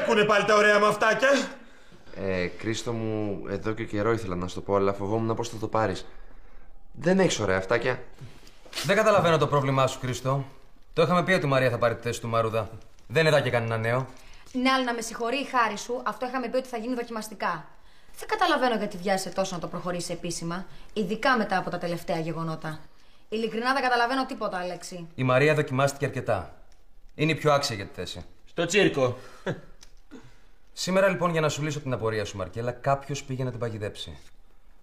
τρέκουνε πάλι τα ωραία μαυτάκια. Κρίστο μου, εδώ και καιρό ήθελα να σου το πω, αλλά φοβόμουν πώς θα το πάρεις. Δεν έχεις ωραία αυτάκια. Δεν καταλαβαίνω το πρόβλημά σου, Κρίστο. Το είχαμε πει ότι η Μαρία θα πάρει τη θέση του Μαρούδα. Δεν είδα και κανένα νέο. Ναι, αλλά να με συγχωρεί η χάρη σου, αυτό είχαμε πει ότι θα γίνει δοκιμαστικά. Δεν καταλαβαίνω γιατί βιάζεσαι τόσο να το προχωρήσει επίσημα, ειδικά μετά από τα τελευταία γεγονότα. Ειλικρινά δεν καταλαβαίνω τίποτα, Αλέξη. Η Μαρία δοκιμάστηκε αρκετά. Είναι η πιο άξια για τη θέση. Στο τσίρκο. Σήμερα λοιπόν, για να σου λύσω την απορία σου, Μαρκέλα, κάποιος πήγε να την παγιδέψει.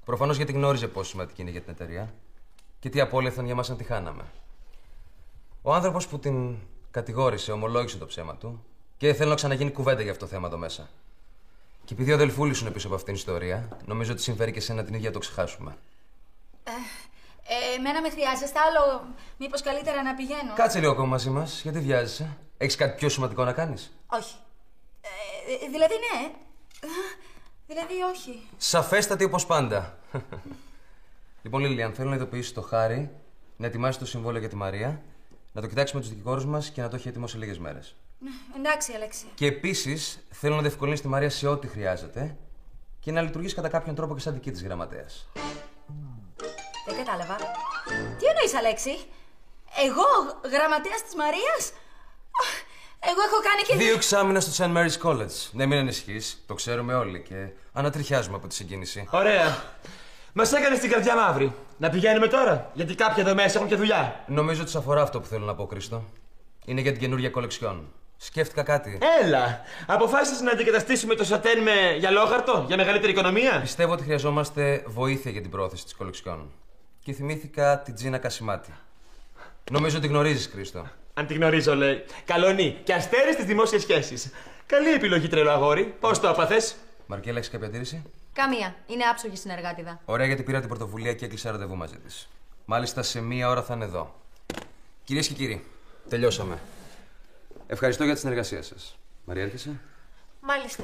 Προφανώς γιατί γνώριζε πόσο σημαντική είναι για την εταιρεία και τι απώλεια θα για μας αν τη χάναμε. Ο άνθρωπος που την κατηγόρησε ομολόγησε το ψέμα του και θέλω να ξαναγίνει κουβέντα για αυτό το θέμα εδώ μέσα. Και επειδή ο αδελφούλης σου είναι πίσω από αυτήν την ιστορία, νομίζω ότι συμφέρει και εσένα την ίδια να το ξεχάσουμε. Εμένα με χρειάζεστε άλλο. Μήπως καλύτερα να πηγαίνω. Κάτσε λίγο ακόμα μαζί μας, γιατί βιάζεσαι. Έχεις κάτι πιο σημαντικό να κάνεις? Όχι. Δηλαδή ναι. Δηλαδή όχι. Σαφέστατη όπως πάντα. Λοιπόν, Λίλιαν, θέλω να ειδοποιήσει το Χάρη να ετοιμάσει το συμβόλαιο για τη Μαρία, να το κοιτάξει με τους δικηγόρους μας και να το έχει έτοιμο σε λίγες μέρες. Εντάξει, Αλέξη. Και επίσης θέλω να διευκολύνει τη Μαρία σε ό,τι χρειάζεται και να λειτουργήσει κατά κάποιον τρόπο και σαν δική της γραμματέας. Δεν κατάλαβα. Τι εννοείς, Αλέξη? Εγώ, γραμματέας της Μαρίας? Εγώ έχω κάνει και 2 εξάμηνα στο St. Mary's College. Ναι, μην ανησυχείς. Το ξέρουμε όλοι και ανατριχιάζουμε από τη συγκίνηση. Ωραία. Μας έκανες την καρδιά μαύρη. Να πηγαίνουμε τώρα, γιατί κάποιοι εδώ μέσα έχουν και δουλειά. Νομίζω ότι σε αφορά αυτό που θέλω να πω, Κρίστο. Είναι για την καινούργια κολεξιόν. Σκέφτηκα κάτι. Έλα! Αποφάσισες να αντικαταστήσουμε το σατέν με γυαλόχαρτο για μεγαλύτερη οικονομία. Πιστεύω ότι χρειαζόμαστε βοήθεια για την πρόθεση της κολεξιόν. Και θυμήθηκα την Τζίνα Κασιμάτη. Νομίζω ότι γνωρίζεις, Κρίστο. Αν τη γνωρίζω, λέει. Καλονή και αστέρι στις δημόσιες σχέσεις. Καλή επιλογή, τρελό αγόρι. Πώς το έπαθες? Μαρκέλα, έχεις κάποια αντίρρηση? Καμία. Είναι άψογη συνεργάτηδα. Ωραία, γιατί πήρα την πρωτοβουλία και έκλεισα ραντεβού μαζί της. Μάλιστα σε 1 ώρα θα είναι εδώ. Κυρίες και κύριοι, τελειώσαμε. Ευχαριστώ για τη συνεργασία σας. Μαρία, έρχεσαι? Μάλιστα.